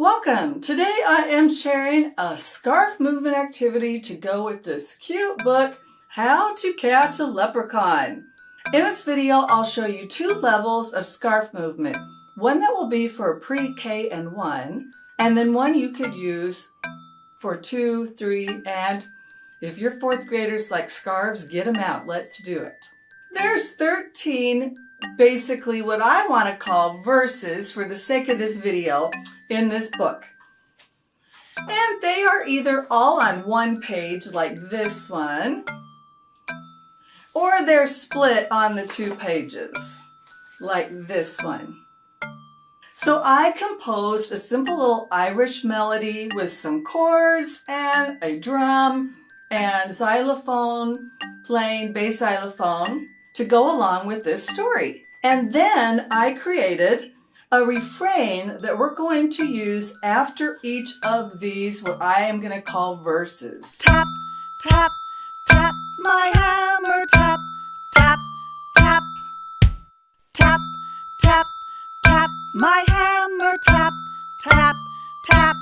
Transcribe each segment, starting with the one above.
Welcome! Today I am sharing a scarf movement activity to go with this cute book, How to Catch a Leprechaun. In this video, I'll show you two levels of scarf movement. One that will be for pre-K and 1, and then one you could use for 2, 3, and if your 4th graders like scarves, get them out. Let's do it. There's 13 basically what I want to call verses for the sake of this video in this book. And they are either all on one page like this one, or they're split on the 2 pages like this one. So I composed a simple little Irish melody with some chords and a drum and xylophone, playing bass xylophone to go along with this story. And then I created a refrain that we're going to use after each of these, what I am going to call verses. Tap, tap, tap my hammer, tap, tap, tap, tap, tap, tap my hammer, tap, tap, tap.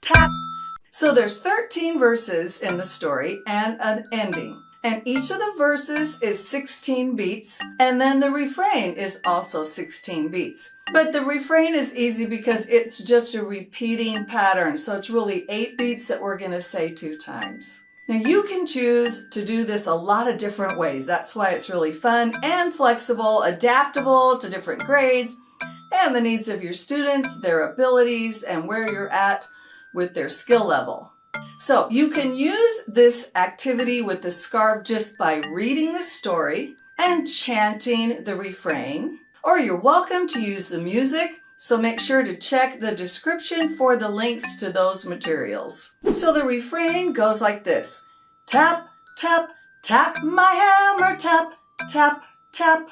Tap. So there's 13 verses in the story and an ending. And each of the verses is 16 beats, and then the refrain is also 16 beats. But the refrain is easy because it's just a repeating pattern, so it's really 8 beats that we're going to say 2 times. Now you can choose to do this a lot of different ways. That's why it's really fun and flexible, adaptable to different grades and the needs of your students, their abilities, and where you're at with their skill level. So you can use this activity with the scarf just by reading the story and chanting the refrain, or you're welcome to use the music, so make sure to check the description for the links to those materials. So the refrain goes like this. Tap, tap, tap my hammer, tap, tap, tap.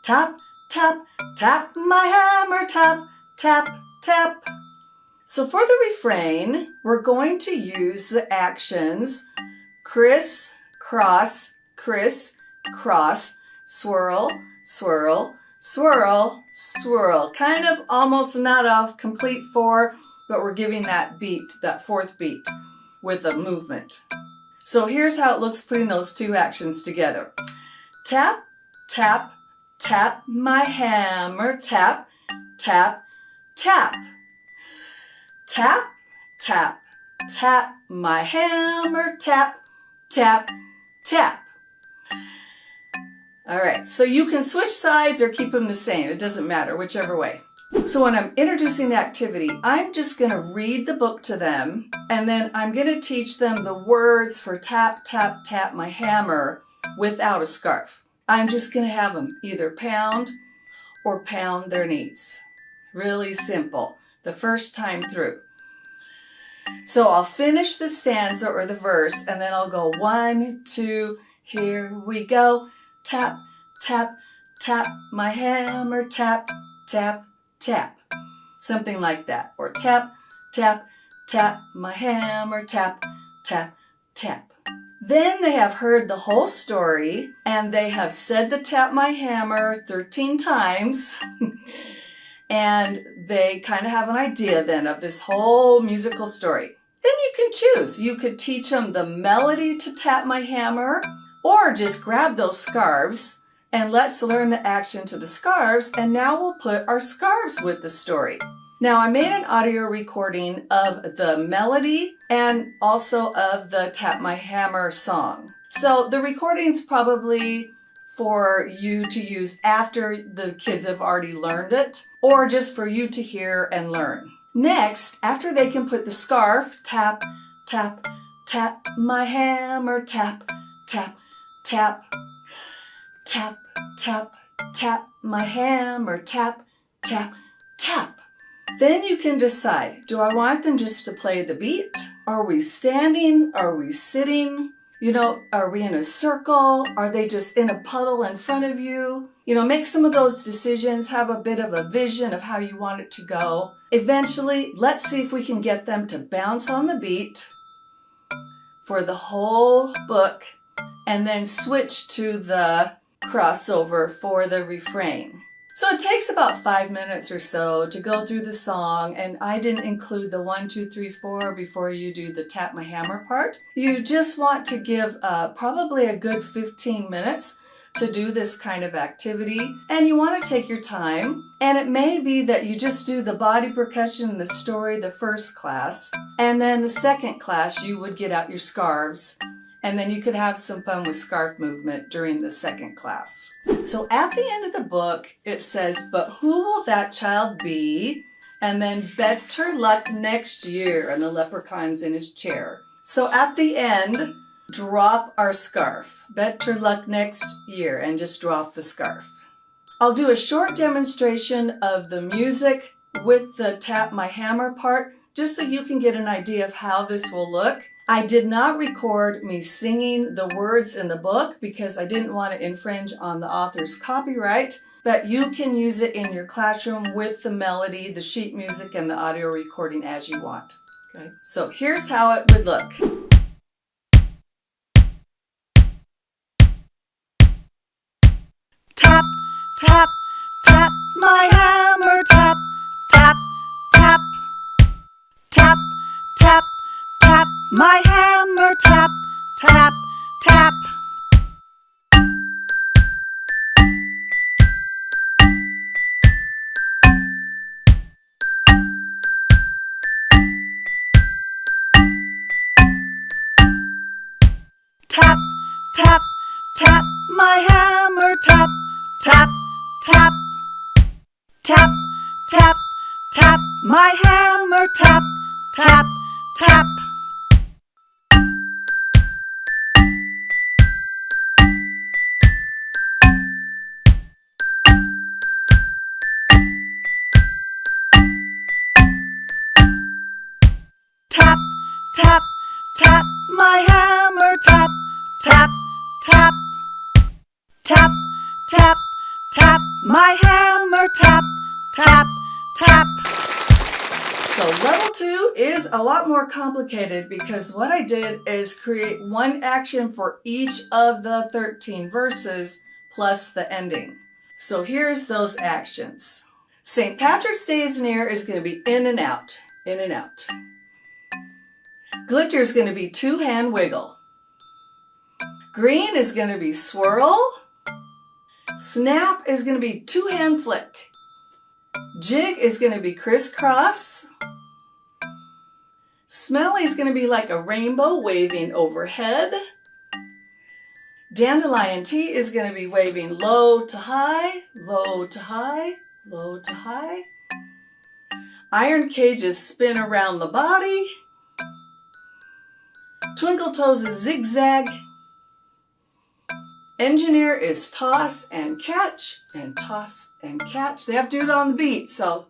Tap, tap, tap my hammer, tap, tap, tap. So for the refrain, we're going to use the actions criss, cross, swirl, swirl, swirl, swirl. Kind of almost not a complete 4, but we're giving that beat, that 4th beat with a movement. So here's how it looks putting those 2 actions together. Tap, tap, tap my hammer, tap, tap, tap. Tap, tap, tap my hammer, tap, tap, tap. All right, so you can switch sides or keep them the same. It doesn't matter, whichever way. So when I'm introducing the activity, I'm just going to read the book to them, and then I'm going to teach them the words for tap, tap, tap my hammer without a scarf. I'm just going to have them either pound or pound their knees. Really simple. The first time through. So I'll finish the stanza or the verse, and then I'll go 1, 2, here we go. Tap, tap, tap my hammer, tap, tap, tap. Something like that. Or tap, tap, tap my hammer, tap, tap, tap. Then they have heard the whole story, and they have said the tap my hammer 13 times. And they kind of have an idea then of this whole musical story. Then you can choose. You could teach them the melody to tap my hammer, or just grab those scarves and let's learn the action to the scarves, and now we'll put our scarves with the story. Now I made an audio recording of the melody and also of the Tap My Hammer song. So the recording's probably for you to use after the kids have already learned it, or just for you to hear and learn. Next, after they can put the scarf, tap, tap, tap my hammer, tap, tap, tap, tap, tap, tap my hammer, tap, tap, tap. Then you can decide, do I want them just to play the beat? Are we standing? Are we sitting? You know, are we in a circle? Are they just in a puddle in front of you? You know, make some of those decisions, have a bit of a vision of how you want it to go. Eventually, let's see if we can get them to bounce on the beat for the whole book and then switch to the crossover for the refrain. So it takes about 5 minutes or so to go through the song, and I didn't include the 1, 2, 3, 4 before you do the tap my hammer part. You just want to give probably a good 15 minutes to do this kind of activity, and you want to take your time. And it may be that you just do the body percussion and the story the first class, and then the second class you would get out your scarves, and then you could have some fun with scarf movement during the second class. So at the end of the book, it says, but who will that child be? And then better luck next year, and the leprechaun's in his chair. So at the end, drop our scarf. Better luck next year, and just drop the scarf. I'll do a short demonstration of the music with the tap my hammer part, just so you can get an idea of how this will look. I did not record me singing the words in the book because I didn't want to infringe on the author's copyright, but you can use it in your classroom with the melody, the sheet music, and the audio recording as you want. Okay, so here's how it would look. Tap, tap, tap, my hammer, tap, tap, tap, tap, tap, tap, my hammer, tap, tap, tap. Tap, tap, tap, my hammer, tap, tap, tap, tap, tap, tap, my hammer, tap, tap, tap. Tap, tap, tap, my hammer, tap, tap, tap, tap, tap, tap, my hammer, tap, tap, tap. So level 2 is a lot more complicated because what I did is create one action for each of the 13 verses plus the ending. So here's those actions. St. Patrick's Day is near is going to be in and out, in and out. Glitter is going to be 2-hand wiggle. Green is going to be swirl. Snap is going to be 2-hand flick. Jig is going to be crisscross. Smelly is going to be like a rainbow waving overhead. Dandelion tea is going to be waving low to high, low to high, low to high. Iron cages spin around the body. Twinkle toes is zigzag. Engineer is toss and catch, and toss and catch. They have to do it on the beat, so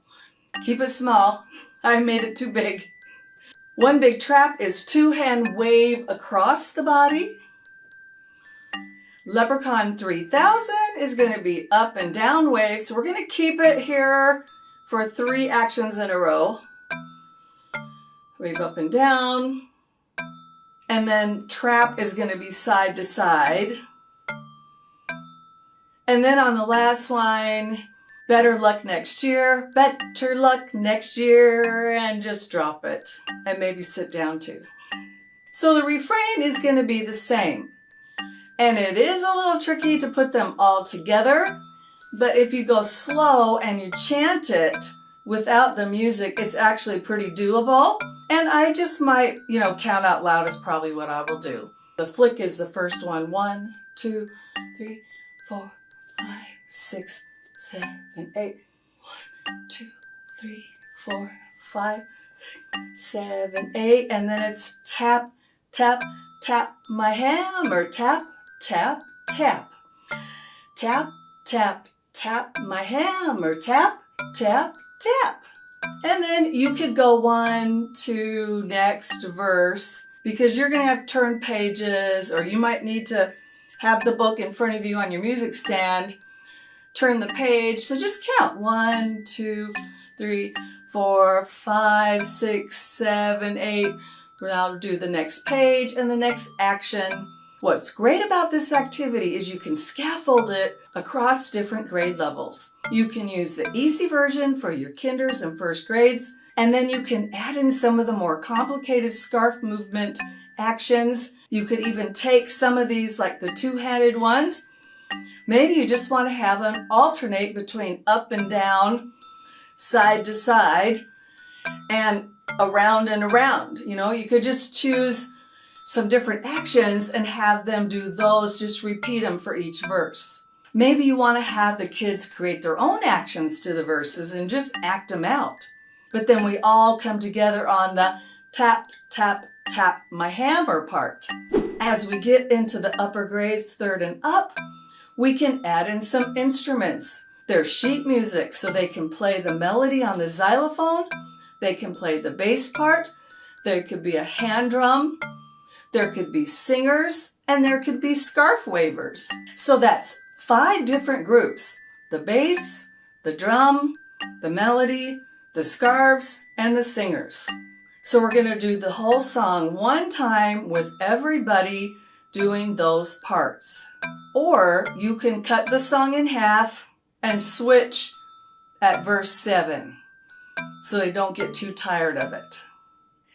keep it small. I made it too big. One big trap is 2-hand wave across the body. Leprechaun 3000 is going to be up and down wave, so we're going to keep it here for 3 actions in a row. Wave up and down. And then trap is going to be side to side. And then on the last line, better luck next year, better luck next year, and just drop it. And maybe sit down too. So the refrain is going to be the same. And it is a little tricky to put them all together, but if you go slow and you chant it without the music, it's actually pretty doable. And I just might, count out loud is probably what I will do. The flick is the first one. 1, 2, 3, 4, 5, 6, 7, 8. 1, 2, 3, 4, 5, 7, 8. And then it's tap, tap, tap my hammer, tap, tap, tap. Tap, tap, tap my hammer, tap, tap, tap. And then you could go 1, 2, next verse, because you're going to have to turn pages, or you might need to have the book in front of you on your music stand, turn the page. So just count 1, 2, 3, 4, 5, 6, 7, 8. Now do the next page and the next action. What's great about this activity is you can scaffold it across different grade levels. You can use the easy version for your kinders and first grades, and then you can add in some of the more complicated scarf movement actions. You could even take some of these, like the two-handed ones. Maybe you just want to have them alternate between up and down, side to side, and around and around. You know, you could just choose some different actions and have them do those, just repeat them for each verse. Maybe you want to have the kids create their own actions to the verses and just act them out. But then we all come together on the tap, tap, tap my hammer part. As we get into the upper grades, 3rd and up, we can add in some instruments. There's sheet music, so they can play the melody on the xylophone. They can play the bass part. There could be a hand drum. There could be singers, and there could be scarf wavers. So that's 5 different groups: the bass, the drum, the melody, the scarves, and the singers. So we're going to do the whole song one time with everybody doing those parts. Or you can cut the song in half and switch at verse 7 so they don't get too tired of it.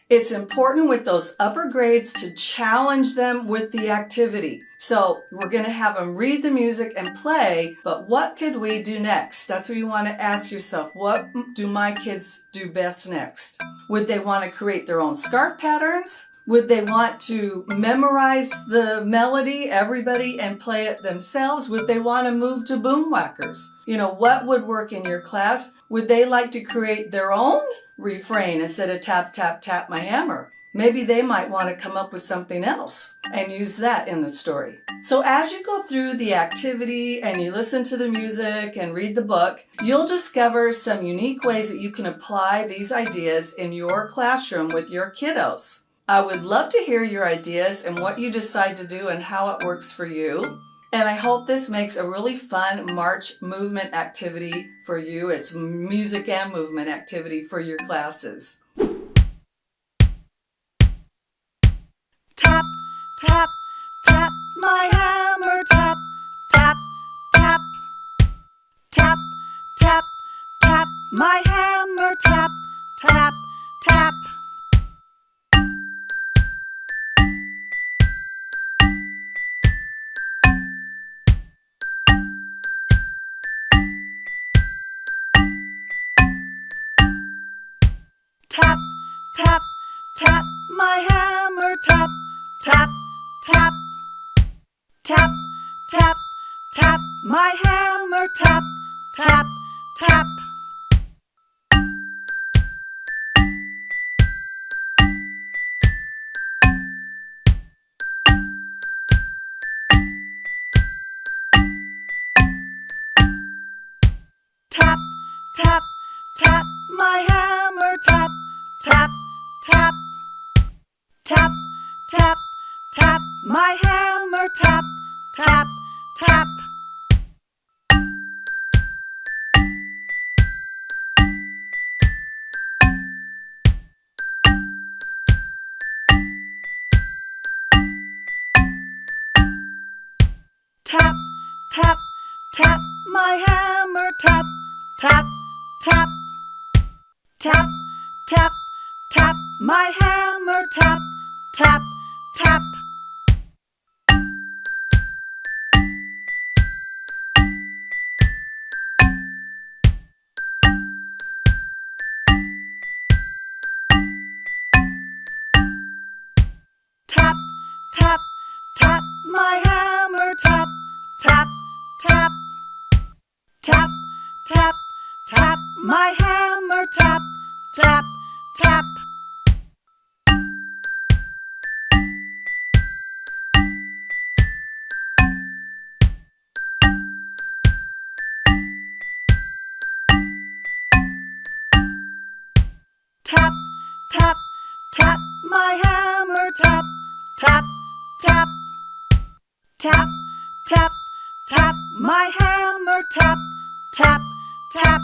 It's important with those upper grades to challenge them with the activity. So we're going to have them read the music and play, but what could we do next? That's what you want to ask yourself. What do my kids do best next? Would they want to create their own scarf patterns? Would they want to memorize the melody, everybody, and play it themselves? Would they want to move to boom whackers? You know, what would work in your class? Would they like to create their own refrain instead of tap, tap, tap my hammer? Maybe they might want to come up with something else and use that in the story. So as you go through the activity and you listen to the music and read the book, you'll discover some unique ways that you can apply these ideas in your classroom with your kiddos. I would love to hear your ideas and what you decide to do and how it works for you. And I hope this makes a really fun March movement activity for you. It's music and movement activity for your classes. Tap, tap, tap my hammer, tap, tap, tap. Tap, tap, tap my hammer, tap, tap, tap. Tap, tap, tap my hammer, tap, tap, tap. Tap, tap, tap my hammer, tap, tap, tap. Tap, tap, tap my hammer, tap, tap, tap. Tap, tap, tap my hammer, tap, tap, tap. Tap, tap, tap my hammer, tap, tap, tap. Tap, tap, tap my hammer, tap, tap, tap. Tap, tap, tap my hammer, tap, tap, tap. Tap, tap, tap my hammer, tap, tap, tap. Tap, tap, tap my hammer, tap, tap, tap, tap my hammer, tap, tap, tap.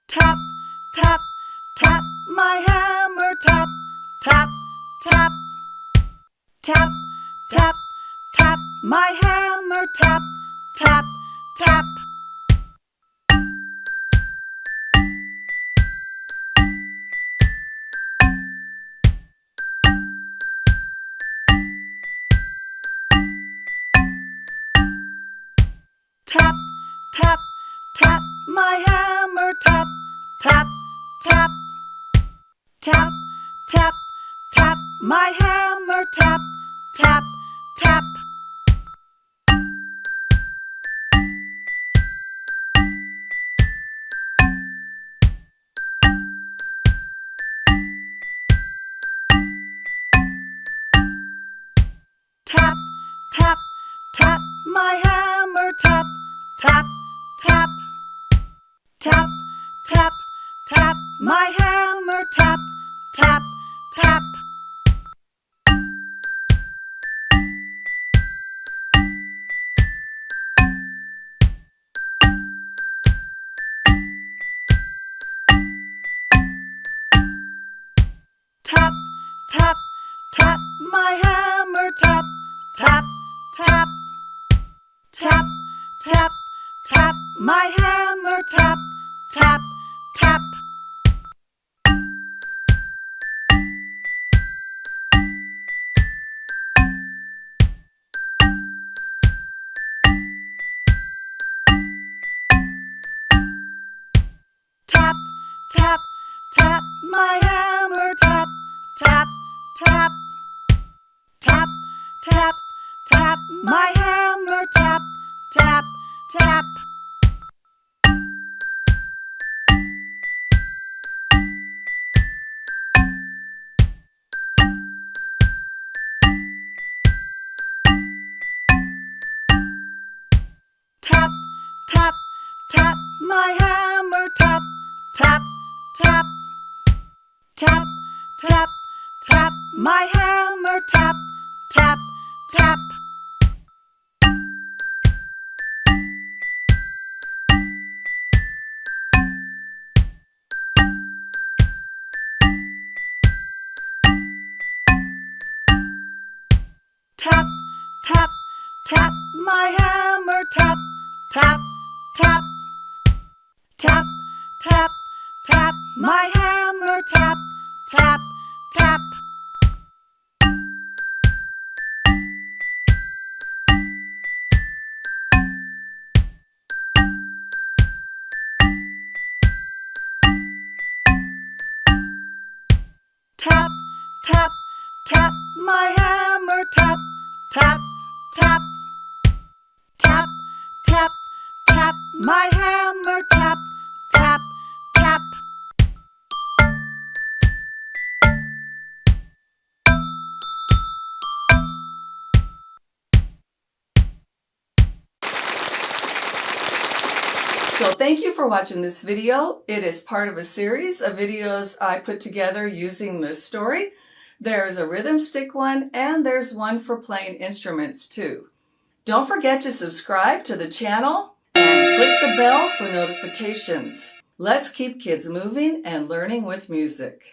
Tap, tap, tap my hammer, tap, tap, tap. Tap, tap, tap my hammer, tap, tap, tap. Tap, tap, tap my hammer, tap, tap, tap. Tap, tap, tap my hammer, tap, tap, tap. Tap, tap, tap my hammer, tap, tap, tap. Tap, tap, tap my hammer, tap, tap, tap. Tap, tap, tap my hammer, tap, tap, tap. Tap, tap, tap my hammer, tap, tap, tap. Tap, tap, tap my hammer, tap, tap, tap. Tap, tap, tap my hammer, tap, tap, tap. Tap, tap, tap my hammer, tap, tap, tap. Tap, tap, tap my hammer, tap, tap, tap. Tap, tap, tap my hammer, tap, tap, tap. Tap, tap, tap my hammer, tap, tap, tap. Tap, tap, tap my hammer, tap, tap, tap. Tap, tap, tap my hammer, tap, tap, tap. So thank you for watching this video. It is part of a series of videos I put together using this story. There's a rhythm stick one, and there's one for playing instruments too. Don't forget to subscribe to the channel and click the bell for notifications. Let's keep kids moving and learning with music.